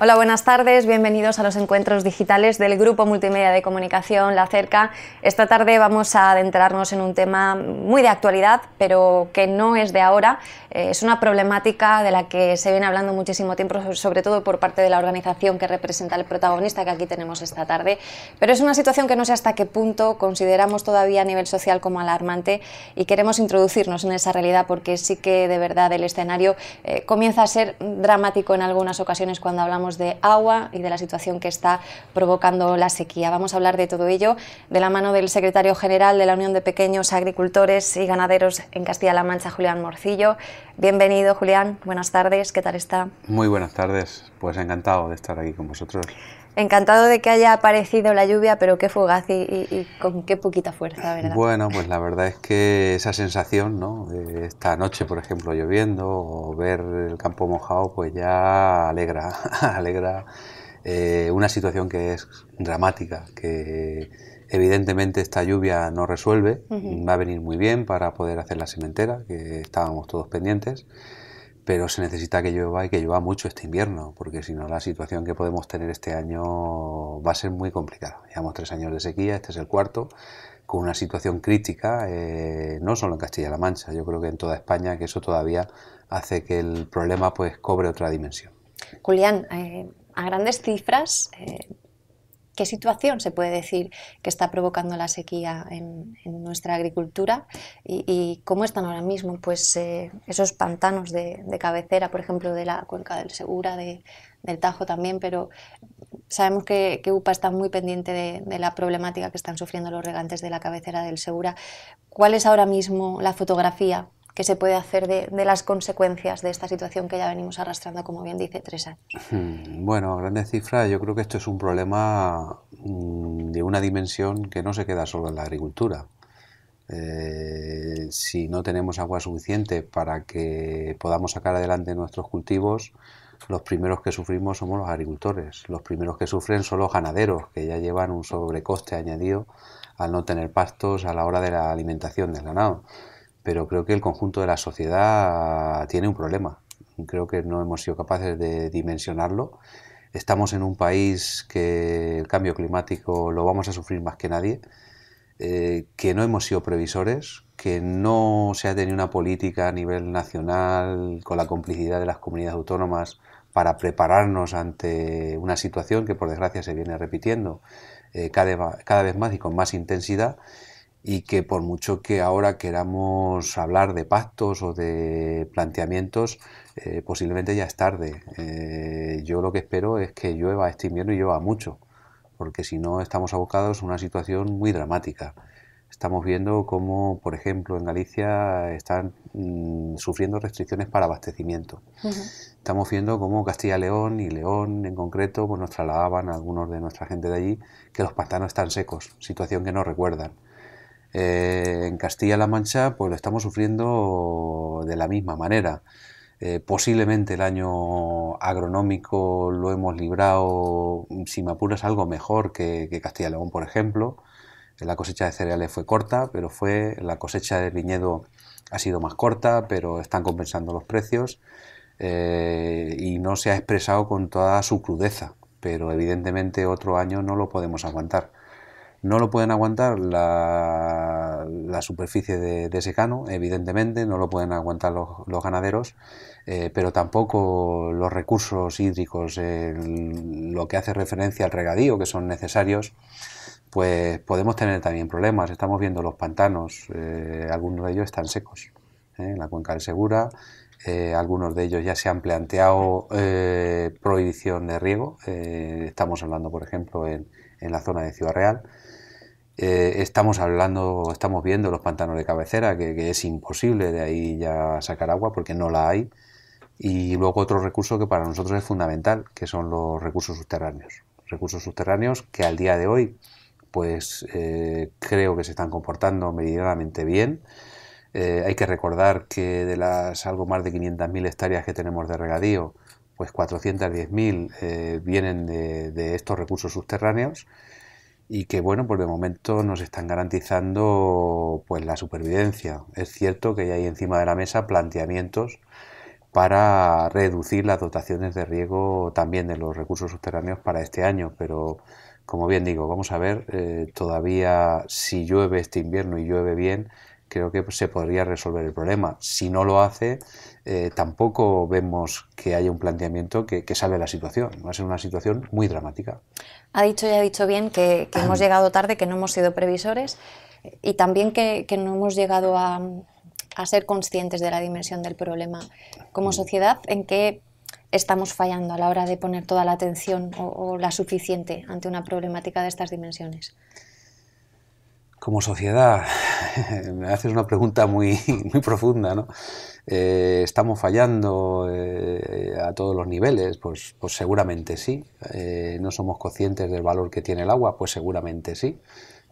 Hola, buenas tardes, bienvenidos a los encuentros digitales del Grupo Multimedia de Comunicación La Cerca. Esta tarde vamos a adentrarnos en un tema muy de actualidad, pero que no es de ahora. Es una problemática de la que se viene hablando muchísimo tiempo, sobre todo por parte de la organización que representa al protagonista que aquí tenemos esta tarde, pero es una situación que no sé hasta qué punto consideramos todavía a nivel social como alarmante y queremos introducirnos en esa realidad porque sí que de verdad el escenario comienza a ser dramático en algunas ocasiones cuando hablamos de agua y de la situación que está provocando la sequía. Vamos a hablar de todo ello de la mano del secretario general de la Unión de Pequeños Agricultores y Ganaderos en Castilla-La Mancha, Julián Morcillo. Bienvenido, Julián. Buenas tardes. ¿Qué tal está? Muy buenas tardes. Pues encantado de estar aquí con vosotros. Encantado de que haya aparecido la lluvia, pero qué fugaz y con qué poquita fuerza, ¿verdad? Bueno, pues la verdad es que esa sensación, ¿no? Esta noche, por ejemplo, lloviendo o ver el campo mojado, pues ya alegra, alegra una situación que es dramática, que evidentemente esta lluvia no resuelve, va a venir muy bien para poder hacer la sementera, que estábamos todos pendientes, pero se necesita que llueva y que llueva mucho este invierno, porque si no la situación que podemos tener este año va a ser muy complicada. Llevamos 3 años de sequía, este es el cuarto, con una situación crítica, no solo en Castilla-La Mancha, yo creo que en toda España, que eso todavía hace que el problema pues cobre otra dimensión. Julián, a grandes cifras, ¿qué situación se puede decir que está provocando la sequía en nuestra agricultura y cómo están ahora mismo pues, esos pantanos de cabecera, por ejemplo, de la cuenca del Segura, del Tajo también, pero sabemos que UPA está muy pendiente de la problemática que están sufriendo los regantes de la cabecera del Segura. ¿Cuál es ahora mismo la fotografía que se puede hacer de las consecuencias de esta situación que ya venimos arrastrando, como bien dice, 3 años? Bueno, a grandes cifras, yo creo que esto es un problema de una dimensión que no se queda solo en la agricultura. Si no tenemos agua suficiente para que podamos sacar adelante nuestros cultivos, los primeros que sufrimos somos los agricultores. Los primeros que sufren son los ganaderos, que ya llevan un sobrecoste añadido al no tener pastos a la hora de la alimentación del ganado. Pero creo que el conjunto de la sociedad tiene un problema. Creo que no hemos sido capaces de dimensionarlo. Estamos en un país que el cambio climático lo vamos a sufrir más que nadie, que no hemos sido previsores, que no se ha tenido una política a nivel nacional con la complicidad de las comunidades autónomas para prepararnos ante una situación que por desgracia se viene repitiendo cada vez más y con más intensidad, y que por mucho que ahora queramos hablar de pactos o de planteamientos, posiblemente ya es tarde. Yo lo que espero es que llueva este invierno y llueva mucho, porque si no estamos abocados a una situación muy dramática. Estamos viendo cómo, por ejemplo, en Galicia están sufriendo restricciones para abastecimiento. Estamos viendo cómo Castilla y León, y León en concreto, pues nos trasladaban a algunos de nuestra gente de allí que los pantanos están secos, situación que no recuerdan. En Castilla-La Mancha pues lo estamos sufriendo de la misma manera. Posiblemente el año agronómico lo hemos librado, si me apuras, algo mejor que Castilla y León, por ejemplo. La cosecha de cereales fue corta, pero la cosecha de viñedo ha sido más corta, pero están compensando los precios, y no se ha expresado con toda su crudeza, pero evidentemente otro año no lo podemos aguantar. No lo pueden aguantar la superficie de secano, evidentemente, no lo pueden aguantar los ganaderos, pero tampoco los recursos hídricos, lo que hace referencia al regadío, que son necesarios, pues podemos tener también problemas. Estamos viendo los pantanos, algunos de ellos están secos, en la cuenca del Segura. Algunos de ellos ya se han planteado prohibición de riego. Estamos hablando, por ejemplo, en la zona de Ciudad Real. Estamos viendo los pantanos de cabecera, que es imposible de ahí ya sacar agua porque no la hay. Y luego otro recurso que para nosotros es fundamental, que son los recursos subterráneos. Recursos subterráneos que al día de hoy, pues creo que se están comportando medianamente bien. Hay que recordar que de las algo más de 500.000 hectáreas que tenemos de regadío, pues 410.000 vienen de estos recursos subterráneos, y que bueno, pues de momento nos están garantizando pues la supervivencia. Es cierto que hay encima de la mesa planteamientos para reducir las dotaciones de riego también de los recursos subterráneos para este año, pero como bien digo, vamos a ver, todavía si llueve este invierno y llueve bien, creo que se podría resolver el problema. Si no lo hace, tampoco vemos que haya un planteamiento que salve la situación. Va a ser una situación muy dramática. Ha dicho y ha dicho bien que hemos llegado tarde, que no hemos sido previsores y también que no hemos llegado a ser conscientes de la dimensión del problema. Como sociedad, ¿en qué estamos fallando a la hora de poner toda la atención o la suficiente ante una problemática de estas dimensiones? Como sociedad, me haces una pregunta muy profunda, ¿no? ¿Estamos fallando a todos los niveles? Pues seguramente sí. ¿No somos conscientes del valor que tiene el agua? Pues seguramente sí.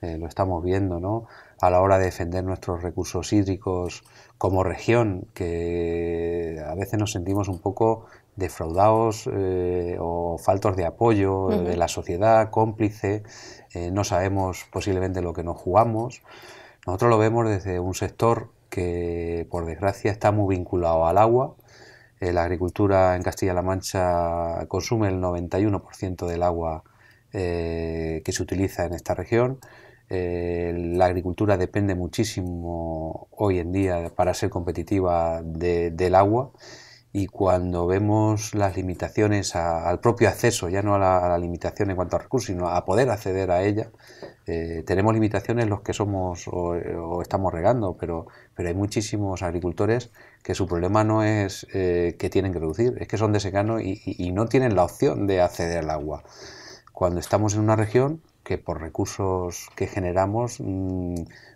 Lo estamos viendo, ¿no? A la hora de defender nuestros recursos hídricos como región, que a veces nos sentimos un poco defraudados o faltos de apoyo de la sociedad, cómplice, no sabemos posiblemente lo que nos jugamos. Nosotros lo vemos desde un sector que por desgracia está muy vinculado al agua. La agricultura en Castilla-La Mancha consume el 91% del agua que se utiliza en esta región. La agricultura depende muchísimo hoy en día para ser competitiva del agua, y cuando vemos las limitaciones al propio acceso, ya no a la limitación en cuanto a recursos, sino a poder acceder a ella, tenemos limitaciones los que somos o estamos regando, pero hay muchísimos agricultores que su problema no es que tienen que reducir, es que son de secano y no tienen la opción de acceder al agua. Cuando estamos en una región que por recursos que generamos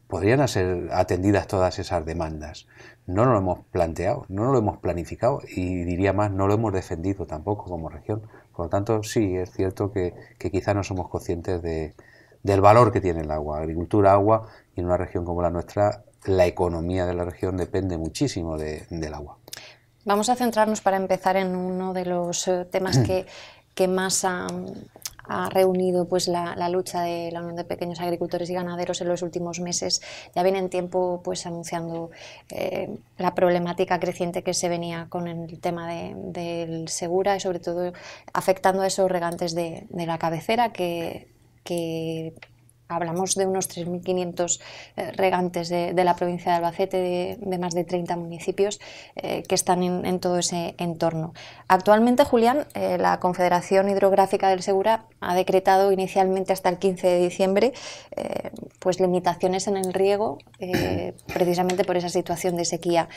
podrían ser atendidas todas esas demandas. No nos lo hemos planteado, no lo hemos planificado y diría más, no lo hemos defendido tampoco como región. Por lo tanto, sí, es cierto que quizá no somos conscientes del valor que tiene el agua. Agricultura, agua, y en una región como la nuestra, la economía de la región depende muchísimo del agua. Vamos a centrarnos para empezar en uno de los temas que más ha reunido pues la lucha de la Unión de Pequeños Agricultores y Ganaderos en los últimos meses. Ya viene en tiempo pues anunciando la problemática creciente que se venía con el tema del Segura y sobre todo afectando a esos regantes de la cabecera que hablamos de unos 3.500 regantes de la provincia de Albacete, de más de 30 municipios que están en todo ese entorno. Actualmente, Julián, la Confederación Hidrográfica del Segura ha decretado inicialmente hasta el 15 de diciembre pues limitaciones en el riego precisamente por esa situación de sequía.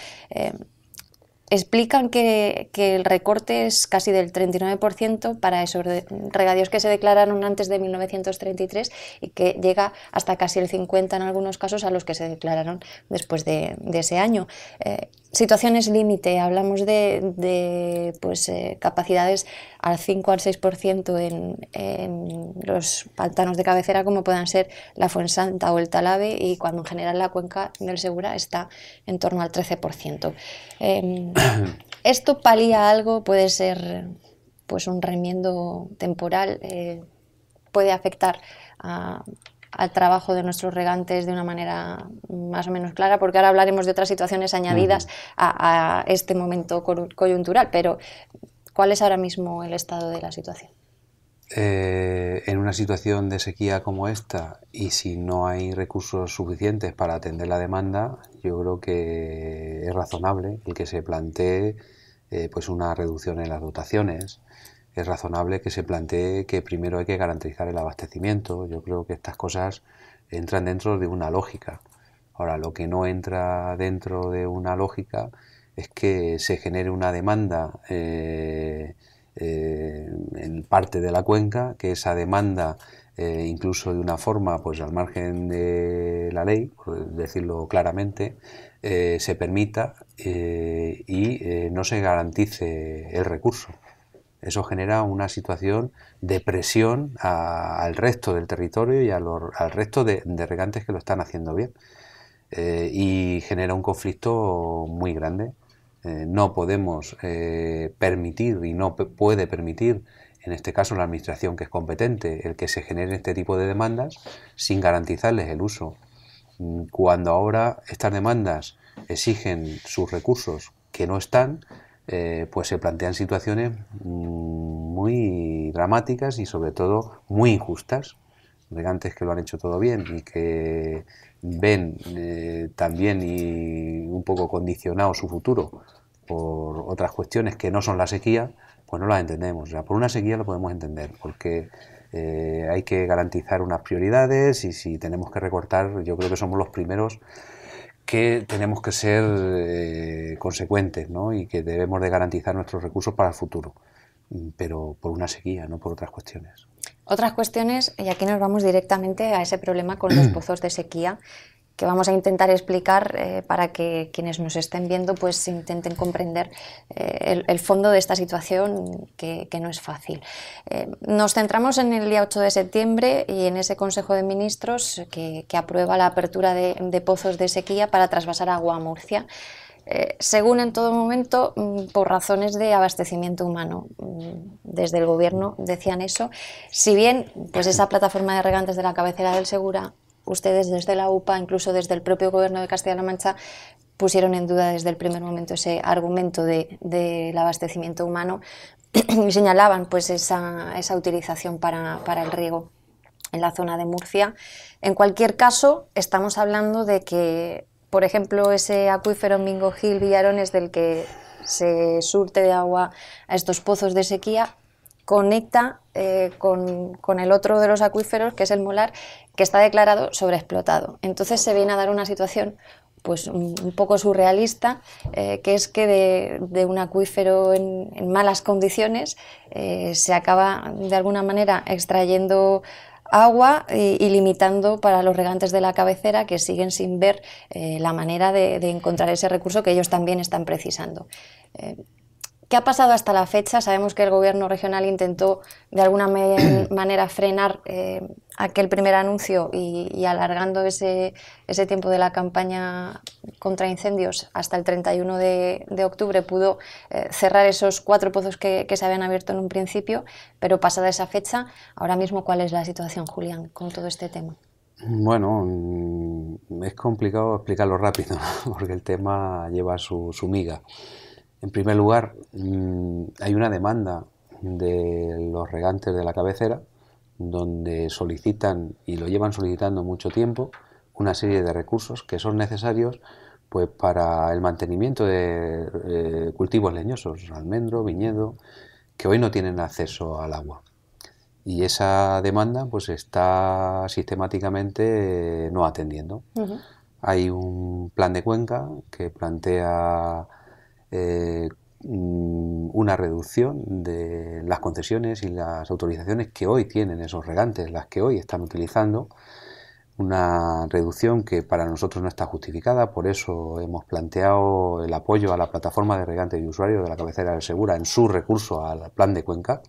Explican que el recorte es casi del 39% para esos regadíos que se declararon antes de 1933 y que llega hasta casi el 50% en algunos casos a los que se declararon después de ese año. Situaciones límite, hablamos de capacidades al 5 al 6% en los pantanos de cabecera como puedan ser la Fuensanta o el Talavera, y cuando en general la cuenca del Segura está en torno al 13%. ¿Esto palía algo? ¿Puede ser pues un remiendo temporal? ¿Puede afectar al trabajo de nuestros regantes de una manera más o menos clara? Porque ahora hablaremos de otras situaciones añadidas a este momento coyuntural, pero ¿cuál es ahora mismo el estado de la situación? En una situación de sequía como esta, y si no hay recursos suficientes para atender la demanda, yo creo que es razonable el que se plantee pues una reducción en las dotaciones. Es razonable que se plantee que primero hay que garantizar el abastecimiento. Yo creo que estas cosas entran dentro de una lógica. Ahora, lo que no entra dentro de una lógica es que se genere una demanda en parte de la cuenca, que esa demanda incluso de una forma pues al margen de la ley, por decirlo claramente, se permita y no se garantice el recurso. Eso genera una situación de presión al resto del territorio y al resto de regantes que lo están haciendo bien, y genera un conflicto muy grande. No podemos permitir y no puede permitir, en este caso la administración que es competente, el que se generen este tipo de demandas sin garantizarles el uso. Cuando ahora estas demandas exigen sus recursos que no están, pues se plantean situaciones muy dramáticas y sobre todo muy injustas. Regantes que lo han hecho todo bien y que ven también y un poco condicionado su futuro por otras cuestiones que no son la sequía, pues no las entendemos. O sea, por una sequía lo podemos entender, porque hay que garantizar unas prioridades y si tenemos que recortar, yo creo que somos los primeros que tenemos que ser consecuentes, ¿no? Y que debemos de garantizar nuestros recursos para el futuro, pero por una sequía, no por otras cuestiones. Otras cuestiones, y aquí nos vamos directamente a ese problema con los pozos de sequía, que vamos a intentar explicar para que quienes nos estén viendo pues intenten comprender el fondo de esta situación que no es fácil. Nos centramos en el día 8 de septiembre y en ese Consejo de Ministros que aprueba la apertura de pozos de sequía para trasvasar agua a Murcia. Según en todo momento, por razones de abastecimiento humano. Desde el Gobierno decían eso. Si bien pues esa plataforma de regantes de la cabecera del Segura, ustedes desde la UPA, incluso desde el propio Gobierno de Castilla-La Mancha, pusieron en duda desde el primer momento ese argumento del abastecimiento humano y señalaban pues esa utilización para el riego en la zona de Murcia. En cualquier caso, estamos hablando de que, por ejemplo, ese acuífero Mingo Gil Villarones, del que se surte de agua a estos pozos de sequía, conecta con el otro de los acuíferos, que es el Molar, que está declarado sobreexplotado. Entonces se viene a dar una situación pues un poco surrealista, que es que de un acuífero en malas condiciones se acaba de alguna manera extrayendo agua y limitando para los regantes de la cabecera, que siguen sin ver la manera de encontrar ese recurso que ellos también están precisando. ¿Qué ha pasado hasta la fecha? Sabemos que el Gobierno regional intentó de alguna manera frenar aquel primer anuncio y alargando ese tiempo de la campaña contra incendios hasta el 31 de octubre pudo cerrar esos 4 pozos que se habían abierto en un principio, pero pasada esa fecha, ahora mismo, ¿cuál es la situación, Julián, con todo este tema? Bueno, es complicado explicarlo rápido, ¿no? Porque el tema lleva su miga. En primer lugar, hay una demanda de los regantes de la cabecera donde solicitan, y lo llevan solicitando mucho tiempo, una serie de recursos que son necesarios pues para el mantenimiento de cultivos leñosos, almendro, viñedo, que hoy no tienen acceso al agua. Y esa demanda pues está sistemáticamente no atendiendo. Hay un plan de cuenca que plantea una reducción de las concesiones y las autorizaciones que hoy tienen esos regantes, las que hoy están utilizando, una reducción que para nosotros no está justificada, por eso hemos planteado el apoyo a la plataforma de regantes y usuarios de la cabecera del Segura en su recurso al plan de cuenca.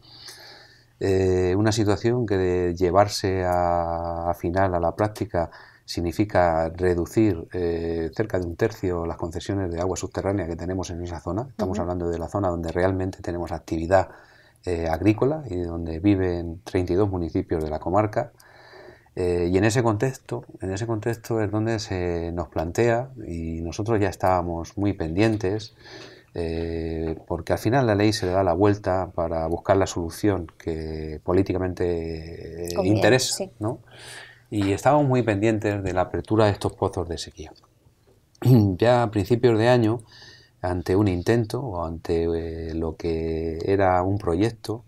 Una situación que de llevarse a final a la práctica significa reducir cerca de 1/3 las concesiones de agua subterránea que tenemos en esa zona. Estamos hablando de la zona donde realmente tenemos actividad agrícola y donde viven 32 municipios de la comarca. Y en ese contexto es donde se nos plantea, y nosotros ya estábamos muy pendientes, porque al final la ley se le da la vuelta para buscar la solución que políticamente interesa, sí, ¿no? Y estábamos muy pendientes de la apertura de estos pozos de sequía. Ya a principios de año, ante un intento o ante lo que era un proyecto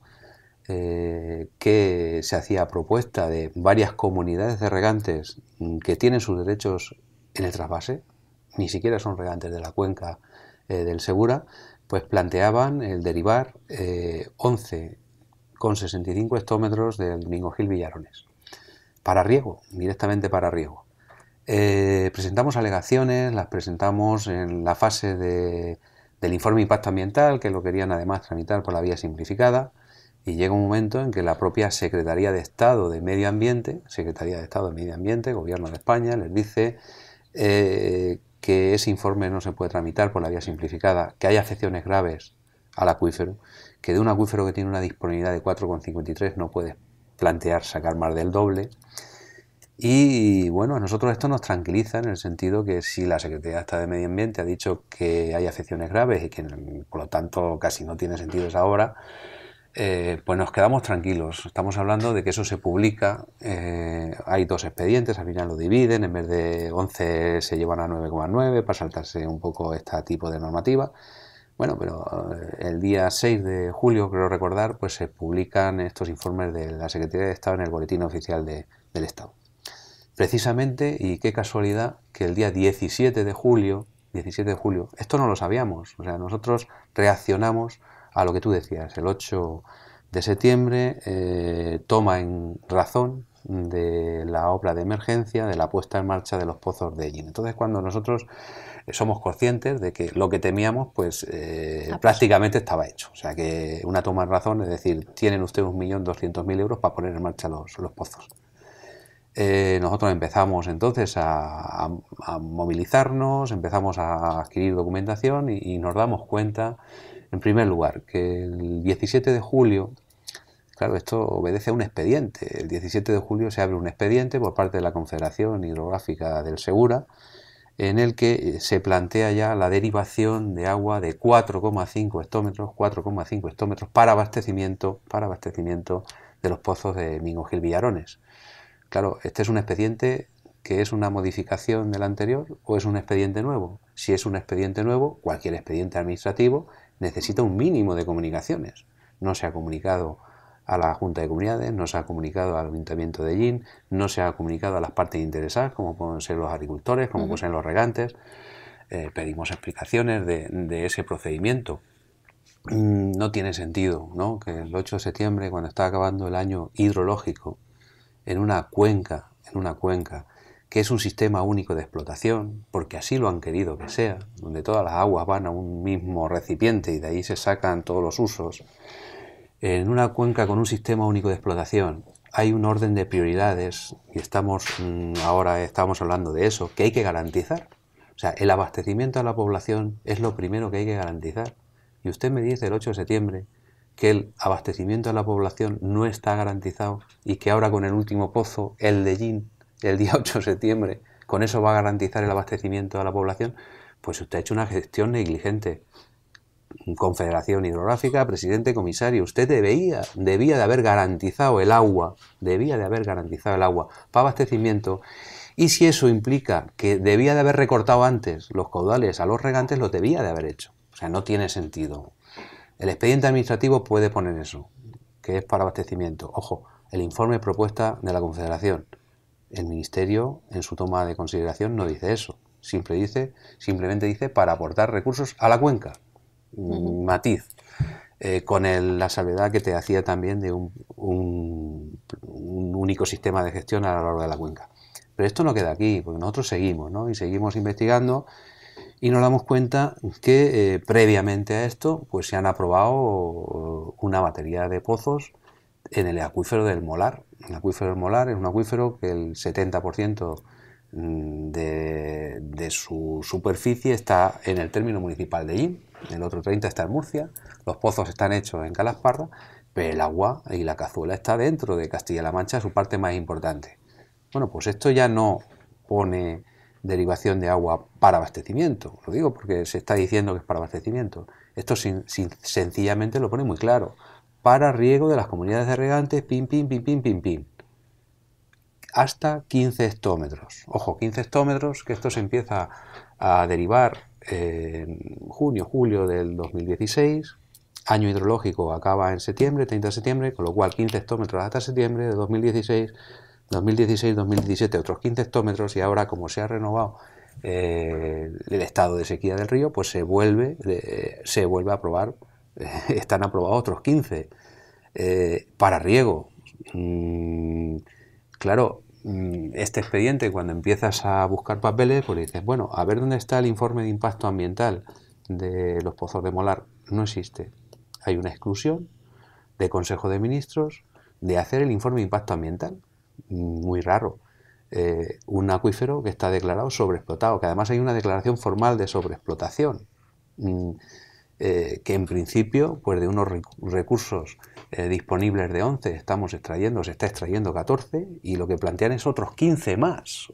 que se hacía a propuesta de varias comunidades de regantes que tienen sus derechos en el trasvase, ni siquiera son regantes de la cuenca del Segura, pues planteaban el derivar 11,65 hectómetros del Mingo Gil Villarones para riego, directamente para riego. Presentamos alegaciones, las presentamos en la fase del informe de impacto ambiental, que lo querían además tramitar por la vía simplificada, y llega un momento en que la propia Secretaría de Estado de Medio Ambiente, Gobierno de España, les dice que ese informe no se puede tramitar por la vía simplificada, que hay afecciones graves al acuífero, que de un acuífero que tiene una disponibilidad de 4,53 no puede plantear sacar más del doble. Y bueno, a nosotros esto nos tranquiliza en el sentido que si la Secretaría de Estado de Medio Ambiente ha dicho que hay afecciones graves y que por lo tanto casi no tiene sentido esa obra, pues nos quedamos tranquilos. Estamos hablando de que eso se publica, hay 2 expedientes, al final lo dividen, en vez de 11 se llevan a 9,9 para saltarse un poco este tipo de normativa. Bueno, pero el día 6 de julio, creo recordar, pues se publican estos informes de la Secretaría de Estado en el Boletín Oficial del Estado. Precisamente, y qué casualidad, que el día 17 de julio, esto no lo sabíamos, o sea, nosotros reaccionamos a lo que tú decías, el 8 de septiembre toma en razón de la obra de emergencia, de la puesta en marcha de los pozos de Ellín. Entonces, cuando nosotros somos conscientes de que lo que temíamos, pues prácticamente estaba hecho. O sea, que una toma en razón, es decir, tienen ustedes 1.200.000 euros para poner en marcha los pozos. Nosotros empezamos entonces a movilizarnos, empezamos a adquirir documentación y nos damos cuenta, en primer lugar, que el 17 de julio, claro, esto obedece a un expediente. El 17 de julio se abre un expediente por parte de la Confederación Hidrográfica del Segura, en el que se plantea ya la derivación de agua de 4,5 hectómetros para abastecimiento de los pozos de Mingo Gil Villarones. Claro, este es un expediente que es una modificación del anterior o es un expediente nuevo. Si es un expediente nuevo, cualquier expediente administrativo necesita un mínimo de comunicaciones. No se ha comunicado a la Junta de Comunidades, no se ha comunicado al Ayuntamiento de Ellín, no se ha comunicado a las partes interesadas, como pueden ser los agricultores, como pueden ser los regantes. Pedimos explicaciones de ese procedimiento. No tiene sentido, ¿no?, que el 8 de septiembre, cuando está acabando el año hidrológico, en una cuenca, que es un sistema único de explotación, porque así lo han querido que sea, donde todas las aguas van a un mismo recipiente y de ahí se sacan todos los usos. En una cuenca con un sistema único de explotación hay un orden de prioridades y ahora estamos hablando de eso, que hay que garantizar. O sea, el abastecimiento a la población es lo primero que hay que garantizar. Y usted me dice el 8 de septiembre que el abastecimiento a la población no está garantizado y que ahora con el último pozo, el de Ellín, el día 8 de septiembre, con eso va a garantizar el abastecimiento a la población, pues usted ha hecho una gestión negligente. Confederación Hidrográfica, presidente, comisario, usted debía de haber garantizado el agua, para abastecimiento, y si eso implica que debía de haber recortado antes los caudales a los regantes, lo debía de haber hecho. O sea, no tiene sentido. El expediente administrativo puede poner eso, que es para abastecimiento. Ojo, el informe de propuesta de la Confederación. El Ministerio, en su toma de consideración, no dice eso. Simplemente dice para aportar recursos a la cuenca. Matiz. Con la salvedad que te hacía también de un único sistema de gestión a lo largo de la cuenca. Pero esto no queda aquí, porque nosotros seguimos, ¿no? Y seguimos investigando. Y nos damos cuenta que previamente a esto pues se han aprobado una batería de pozos en el acuífero del Molar. El acuífero del Molar es un acuífero que el 70% de su superficie está en el término municipal de Ellín, el otro 30% está en Murcia, los pozos están hechos en Calasparra, pero el agua y la cazuela está dentro de Castilla-La Mancha, su parte más importante. Bueno, pues esto ya no pone derivación de agua para abastecimiento. Lo digo porque se está diciendo que es para abastecimiento. Esto sencillamente lo pone muy claro. Para riego de las comunidades de regantes, hasta 15 hectómetros. Ojo, 15 hectómetros, que esto se empieza a derivar en junio, julio del 2016. Año hidrológico acaba en septiembre, 30 de septiembre, con lo cual 15 hectómetros hasta septiembre de 2016. 2016-2017 otros 15 hectómetros y ahora, como se ha renovado el estado de sequía del río, pues se vuelve a aprobar, están aprobados otros 15 para riego. Claro, este expediente, cuando empiezas a buscar papeles, pues dices, bueno, a ver dónde está el informe de impacto ambiental de los pozos de Molar. No existe. Hay una exclusión de Consejo de Ministros de hacer el informe de impacto ambiental. Muy raro. Un acuífero que está declarado sobreexplotado, que además hay una declaración formal de sobreexplotación. que en principio, pues de unos recursos disponibles de 11 se está extrayendo 14 y lo que plantean es otros 15 más,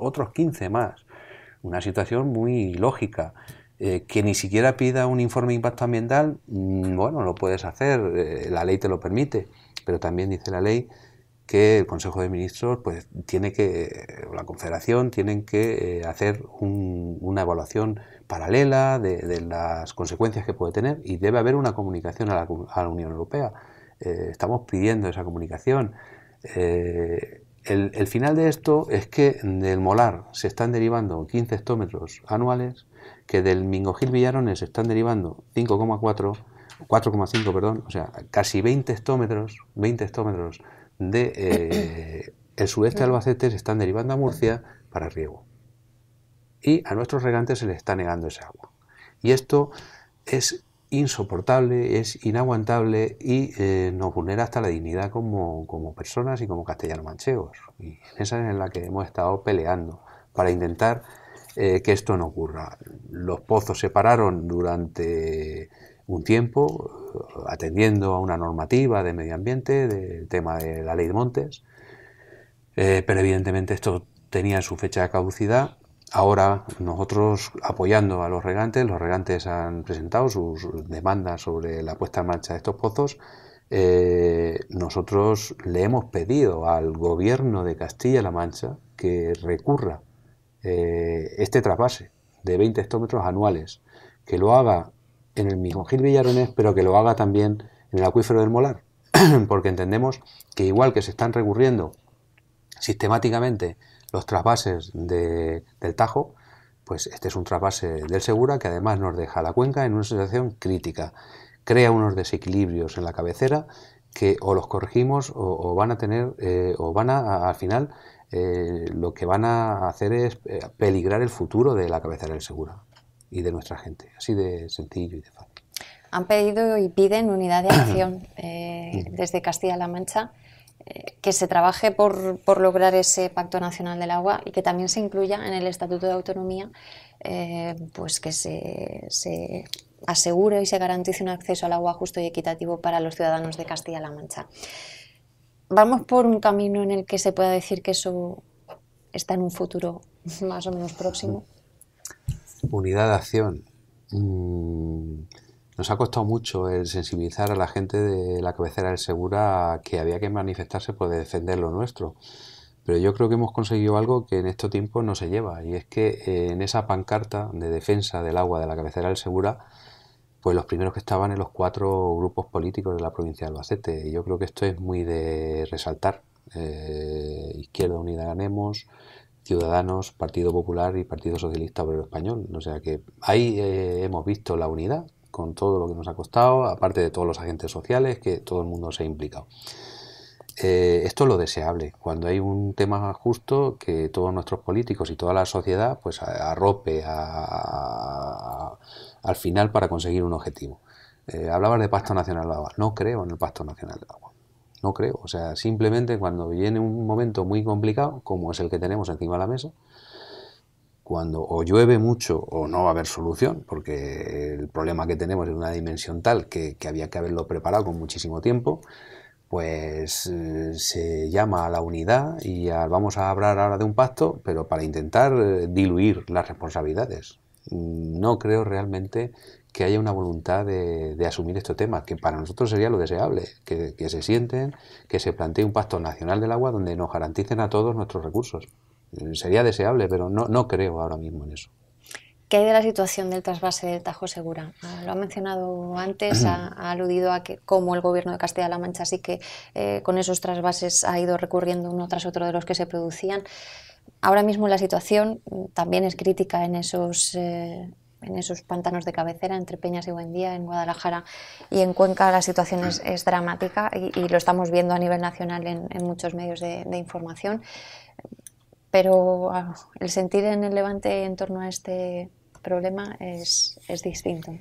Una situación muy lógica. Que ni siquiera pida un informe de impacto ambiental, bueno, lo puedes hacer, la ley te lo permite, pero también dice la ley que el Consejo de Ministros, pues la Confederación, tienen que hacer una evaluación paralela de las consecuencias que puede tener y debe haber una comunicación a la Unión Europea. Estamos pidiendo esa comunicación. El final de esto es que del molar se están derivando 15 hectómetros anuales, que del Mingojil Villarones se están derivando 4,5, perdón, o sea, casi 20 hectómetros de el sudeste de Albacete se están derivando a Murcia para riego. Y a nuestros regantes se les está negando ese agua. Y esto es insoportable, es inaguantable y nos vulnera hasta la dignidad como personas y como castellano-manchegos. Y esa es en la que hemos estado peleando para intentar que esto no ocurra. Los pozos se pararon durante un tiempo, atendiendo a una normativa de medio ambiente, del tema de la ley de montes, pero evidentemente esto tenía su fecha de caducidad. Ahora nosotros, apoyando a los regantes han presentado sus demandas sobre la puesta en marcha de estos pozos. Nosotros le hemos pedido al gobierno de Castilla-La Mancha que recurra este trasvase de 20 hectómetros anuales, que lo haga en el Mingojil Villarones, pero que lo haga también en el acuífero del Molar, porque entendemos que igual que se están recurriendo sistemáticamente los trasvases del Tajo, pues este es un trasvase del Segura que además nos deja la cuenca en una situación crítica, crea unos desequilibrios en la cabecera que o los corregimos o van a tener al final lo que van a hacer es peligrar el futuro de la cabecera del Segura y de nuestra gente, así de sencillo y de fácil. Han pedido y piden unidad de acción desde Castilla-La Mancha, que se trabaje por lograr ese Pacto Nacional del Agua y que también se incluya en el Estatuto de Autonomía, pues que se asegure y se garantice un acceso al agua justo y equitativo para los ciudadanos de Castilla-La Mancha. ¿Vamos por un camino en el que se pueda decir que eso está en un futuro más o menos próximo? Unidad de acción. Nos ha costado mucho el sensibilizar a la gente de la cabecera del Segura que había que manifestarse por defender lo nuestro. Pero yo creo que hemos conseguido algo que en estos tiempos no se lleva, y es que en esa pancarta de defensa del agua de la cabecera del Segura, pues los primeros que estaban en los 4 grupos políticos de la provincia de Albacete. Y yo creo que esto es muy de resaltar. Izquierda Unida Ganemos, Ciudadanos, Partido Popular y Partido Socialista Obrero Español. O sea que ahí hemos visto la unidad con todo lo que nos ha costado, aparte de todos los agentes sociales, que todo el mundo se ha implicado. Esto es lo deseable, cuando hay un tema justo, que todos nuestros políticos y toda la sociedad pues arrope al final para conseguir un objetivo. Hablabas de Pacto Nacional del Agua. No creo en el Pacto Nacional del Agua. No creo. O sea, simplemente cuando viene un momento muy complicado, como es el que tenemos encima de la mesa, cuando o llueve mucho o no va a haber solución, porque el problema que tenemos es de una dimensión tal que había que haberlo preparado con muchísimo tiempo, pues se llama a la unidad y vamos a hablar ahora de un pacto, pero para intentar diluir las responsabilidades. No creo realmente que haya una voluntad de asumir este tema, que para nosotros sería lo deseable, que se sienten, que se plantee un pacto nacional del agua donde nos garanticen a todos nuestros recursos. Sería deseable, pero no creo ahora mismo en eso. ¿Qué hay de la situación del trasvase del Tajo Segura? Lo ha mencionado antes, ha aludido a que como el gobierno de Castilla-La Mancha sí que con esos trasvases ha ido recurriendo uno tras otro de los que se producían. Ahora mismo la situación también es crítica en esos pantanos de cabecera, entre Peñas y Buendía, en Guadalajara y en Cuenca. La situación es dramática y lo estamos viendo a nivel nacional en muchos medios de información. Pero el sentir en el Levante en torno a este problema es distinto.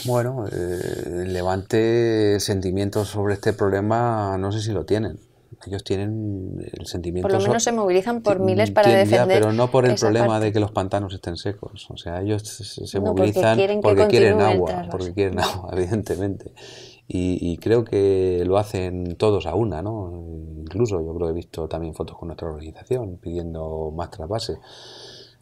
Bueno, el Levante sentimientos sobre este problema no sé si lo tienen. Ellos tienen el sentimiento... Por lo menos se movilizan por miles para defender. Pero no por el problema parte de que los pantanos estén secos. O sea, ellos se no, movilizan porque quieren agua, evidentemente. Y creo que lo hacen todos a una, ¿no? Incluso yo creo que he visto también fotos con nuestra organización pidiendo más trasvase.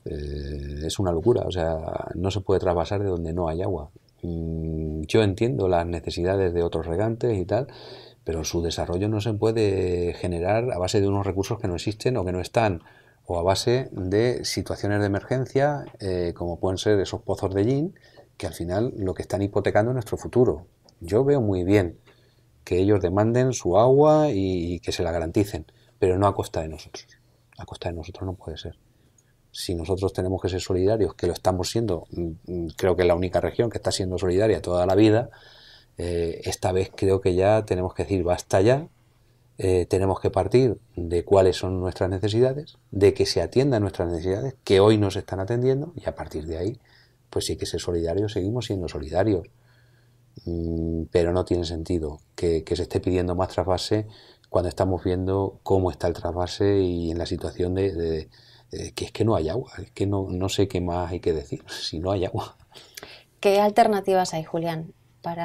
Es una locura, o sea, no se puede trasvasar de donde no hay agua. Yo entiendo las necesidades de otros regantes y tal, pero su desarrollo no se puede generar a base de unos recursos que no existen o que no están, o a base de situaciones de emergencia, como pueden ser esos pozos de Yin, que al final lo que están hipotecando es nuestro futuro. Yo veo muy bien que ellos demanden su agua y que se la garanticen, pero no a costa de nosotros. A costa de nosotros no puede ser. Si nosotros tenemos que ser solidarios, que lo estamos siendo, creo que es la única región que está siendo solidaria toda la vida, esta vez creo que ya tenemos que decir basta ya, tenemos que partir de cuáles son nuestras necesidades, de que se atiendan nuestras necesidades, que hoy nos están atendiendo, y a partir de ahí, pues sí hay que ser solidarios, seguimos siendo solidarios. Pero no tiene sentido que se esté pidiendo más trasvase cuando estamos viendo cómo está el trasvase y en la situación de que es que no hay agua, es que no sé qué más hay que decir si no hay agua. ¿Qué alternativas hay, Julián, para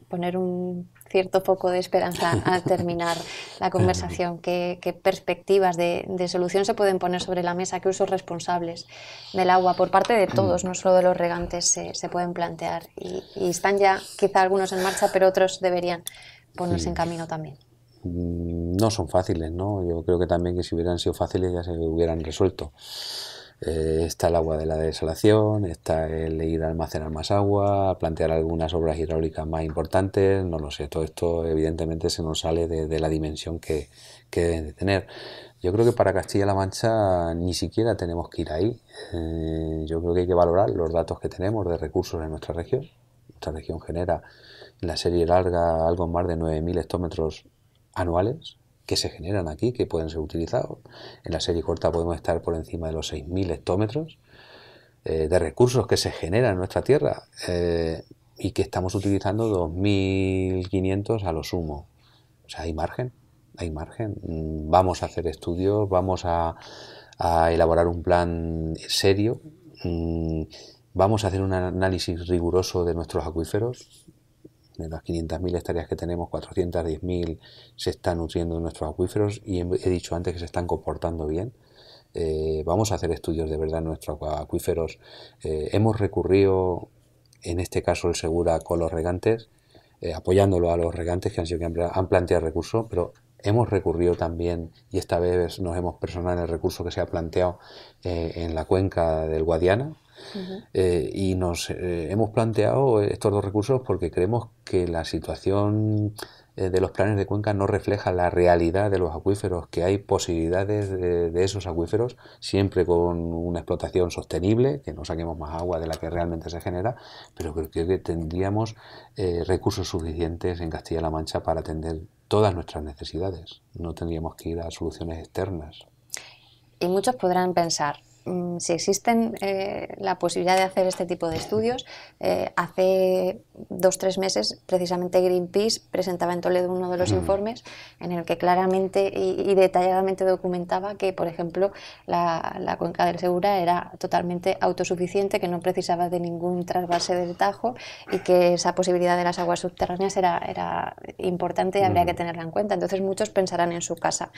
poner un cierto foco de esperanza al terminar la conversación? ¿Qué perspectivas de solución se pueden poner sobre la mesa? ¿Qué usos responsables del agua por parte de todos, no solo de los regantes, se pueden plantear? Y están ya quizá algunos en marcha, pero otros deberían ponerse en camino también. No son fáciles, ¿no? Yo creo que también que si hubieran sido fáciles ya se hubieran resuelto. Está el agua de la desalación, está el ir a almacenar más agua, plantear algunas obras hidráulicas más importantes, no lo sé, todo esto evidentemente se nos sale de la dimensión que deben de tener. Yo creo que para Castilla-La Mancha ni siquiera tenemos que ir ahí. Yo creo que hay que valorar los datos que tenemos de recursos en nuestra región. Nuestra región genera en la serie larga algo más de 9.000 hectómetros anuales que se generan aquí, que pueden ser utilizados. En la serie corta podemos estar por encima de los 6.000 hectómetros de recursos que se generan en nuestra tierra y que estamos utilizando 2.500 a lo sumo. O sea, hay margen, hay margen. Vamos a hacer estudios, vamos a elaborar un plan serio, vamos a hacer un análisis riguroso de nuestros acuíferos. De las 500.000 hectáreas que tenemos, 410.000 se están nutriendo de nuestros acuíferos y he dicho antes que se están comportando bien. Vamos a hacer estudios de verdad en nuestros acuíferos. Hemos recurrido, en este caso el Segura, con los regantes, apoyándolo a los regantes que han planteado recursos, pero hemos recurrido también, y esta vez nos hemos personado en el recurso que se ha planteado en la cuenca del Guadiana. Y nos hemos planteado estos dos recursos porque creemos que la situación de los planes de cuenca no refleja la realidad de los acuíferos, que hay posibilidades de esos acuíferos, siempre con una explotación sostenible, que no saquemos más agua de la que realmente se genera, pero creo que tendríamos recursos suficientes en Castilla-La Mancha para atender todas nuestras necesidades. No tendríamos que ir a soluciones externas. Y muchos podrán pensar, si existen la posibilidad de hacer este tipo de estudios, hace 2-3 meses precisamente Greenpeace presentaba en Toledo uno de los informes en el que claramente y detalladamente documentaba que, por ejemplo, la cuenca del Segura era totalmente autosuficiente, que no precisaba de ningún trasvase del Tajo y que esa posibilidad de las aguas subterráneas era importante y habría que tenerla en cuenta. Entonces muchos pensarán en su casa.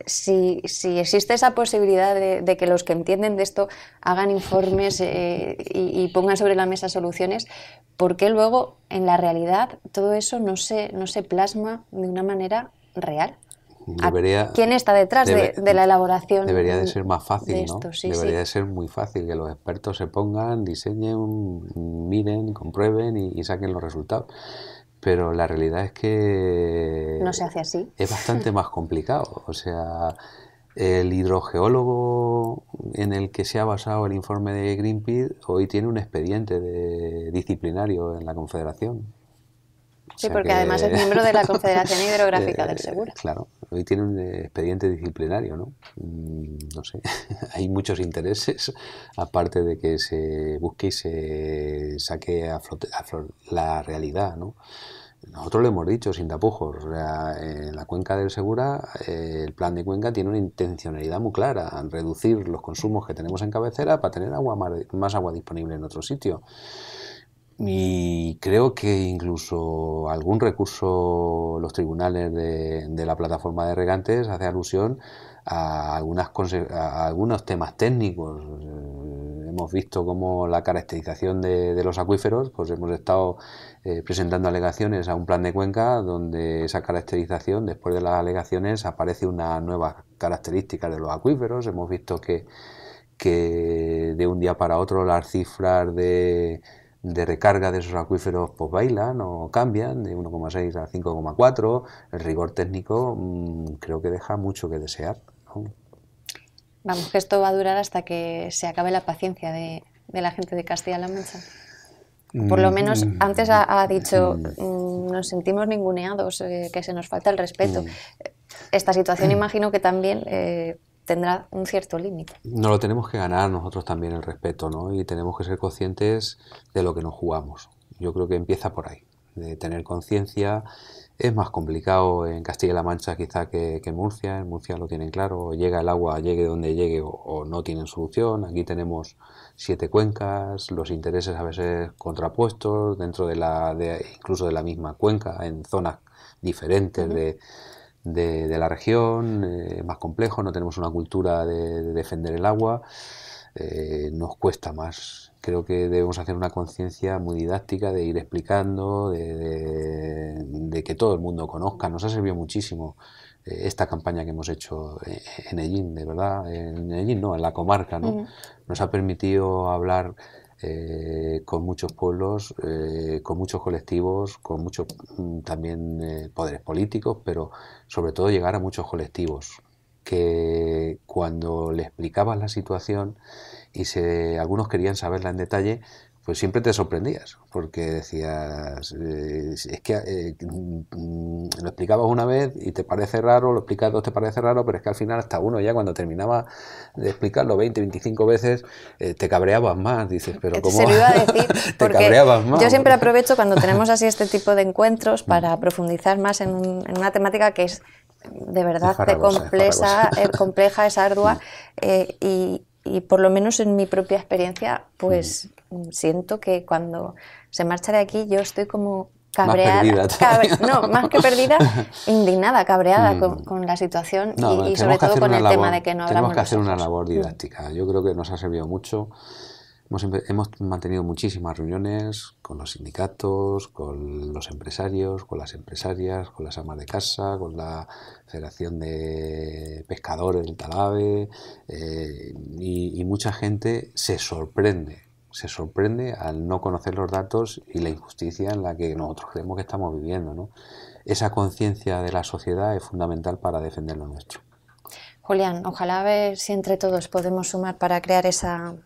Si existe esa posibilidad de que los que entienden de esto hagan informes y pongan sobre la mesa soluciones, ¿por qué luego en la realidad todo eso no se plasma de una manera real? ¿Quién está detrás de la elaboración? Debería de ser más fácil, de esto? ¿no? Sí, debería de ser muy fácil, que los expertos se pongan, diseñen, miren, comprueben y saquen los resultados. Pero la realidad es que no se hace así. Es bastante más complicado. O sea, el hidrogeólogo en el que se ha basado el informe de Greenpeace hoy tiene un expediente disciplinario en la Confederación. Sí, porque además es miembro de la Confederación Hidrográfica del Segura. Claro, hoy tiene un expediente disciplinario, ¿no? No sé, hay muchos intereses, aparte de que se busque y se saque a flote la realidad, ¿no? Nosotros lo hemos dicho sin tapujos, o sea, en la cuenca del Segura, el plan de cuenca tiene una intencionalidad muy clara, reducir los consumos que tenemos en cabecera para tener más agua disponible en otro sitio. Y creo que incluso algún recurso, los tribunales de la plataforma de regantes, hace alusión a algunos temas técnicos. Hemos visto cómo la caracterización de los acuíferos, pues hemos estado presentando alegaciones a un plan de cuenca donde esa caracterización, después de las alegaciones, aparece una nueva característica de los acuíferos. Hemos visto que de un día para otro las cifras de recarga de esos acuíferos pues bailan o cambian de 1,6 a 5,4. El rigor técnico creo que deja mucho que desear, ¿no? Vamos, que esto va a durar hasta que se acabe la paciencia de la gente de Castilla-La Mancha. Por lo menos antes ha dicho, nos sentimos ninguneados, que se nos falta el respeto. Esta situación imagino que también tendrá un cierto límite. Nos lo tenemos que ganar nosotros también el respeto, ¿no? Y tenemos que ser conscientes de lo que nos jugamos. Yo creo que empieza por ahí, de tener conciencia. Es más complicado en Castilla-La Mancha quizá que en Murcia. En Murcia lo tienen claro, llega el agua, llegue donde llegue o no tienen solución. Aquí tenemos 7 cuencas, los intereses a veces contrapuestos dentro incluso de la misma cuenca, en zonas diferentes de la región, es más complejo, no tenemos una cultura de defender el agua, nos cuesta más. Creo que debemos hacer una conciencia muy didáctica de ir explicando, de que todo el mundo conozca. Nos ha servido muchísimo esta campaña que hemos hecho en Ellín, de verdad, en Ellín no, en la comarca, ¿no? Nos ha permitido hablar con muchos pueblos, con muchos colectivos, con muchos también poderes políticos, pero sobre todo llegar a muchos colectivos que cuando le explicabas la situación y algunos querían saberla en detalle, pues siempre te sorprendías, porque decías, es que lo explicabas una vez y te parece raro, lo explicas dos te parece raro, pero es que al final hasta uno ya cuando terminaba de explicarlo 20, 25 veces, te cabreabas más, dices, pero ¿cómo? Se lo iba a decir, te cabreabas más. Yo siempre aprovecho cuando tenemos así este tipo de encuentros para profundizar más en una temática que es de verdad compleja, es ardua, y por lo menos en mi propia experiencia, pues siento que cuando se marcha de aquí yo estoy como cabreada, más que perdida, indignada, cabreada con la situación y sobre todo con el tema de que no hablamos. Tenemos que hacer una labor didáctica. Yo creo que nos ha servido mucho. Hemos mantenido muchísimas reuniones con los sindicatos, con los empresarios, con las empresarias, con las amas de casa, con la Federación de Pescadores del Talave, y mucha gente se sorprende al no conocer los datos y la injusticia en la que nosotros creemos que estamos viviendo, ¿no? Esa conciencia de la sociedad es fundamental para defender lo nuestro. Julián, ojalá a ver si entre todos podemos sumar para crear esa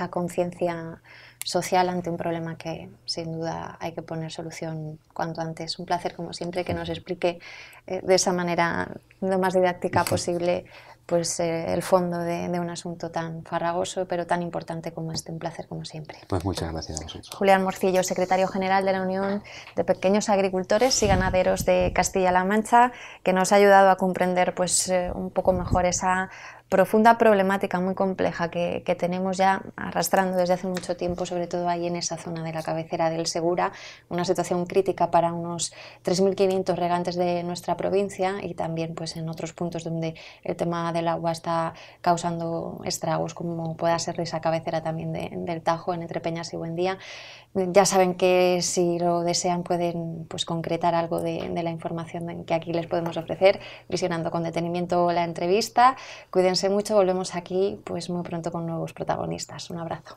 conciencia social ante un problema que sin duda hay que poner solución cuanto antes. Un placer, como siempre, que nos explique de esa manera lo más didáctica posible pues el fondo de un asunto tan farragoso pero tan importante como este. Un placer, como siempre. Pues muchas gracias a vosotros. Julián Morcillo, secretario general de la Unión de Pequeños Agricultores y Ganaderos de Castilla-La Mancha, que nos ha ayudado a comprender pues un poco mejor esa profunda problemática muy compleja que tenemos ya arrastrando desde hace mucho tiempo, sobre todo ahí en esa zona de la cabecera del Segura, una situación crítica para unos 3.500 regantes de nuestra provincia y también pues en otros puntos donde el tema del agua está causando estragos, como pueda ser esa cabecera también del Tajo, en Entrepeñas y Buendía. Ya saben que si lo desean pueden pues concretar algo de la información que aquí les podemos ofrecer, visionando con detenimiento la entrevista. Cuídense mucho, volvemos aquí pues muy pronto con nuevos protagonistas. Un abrazo.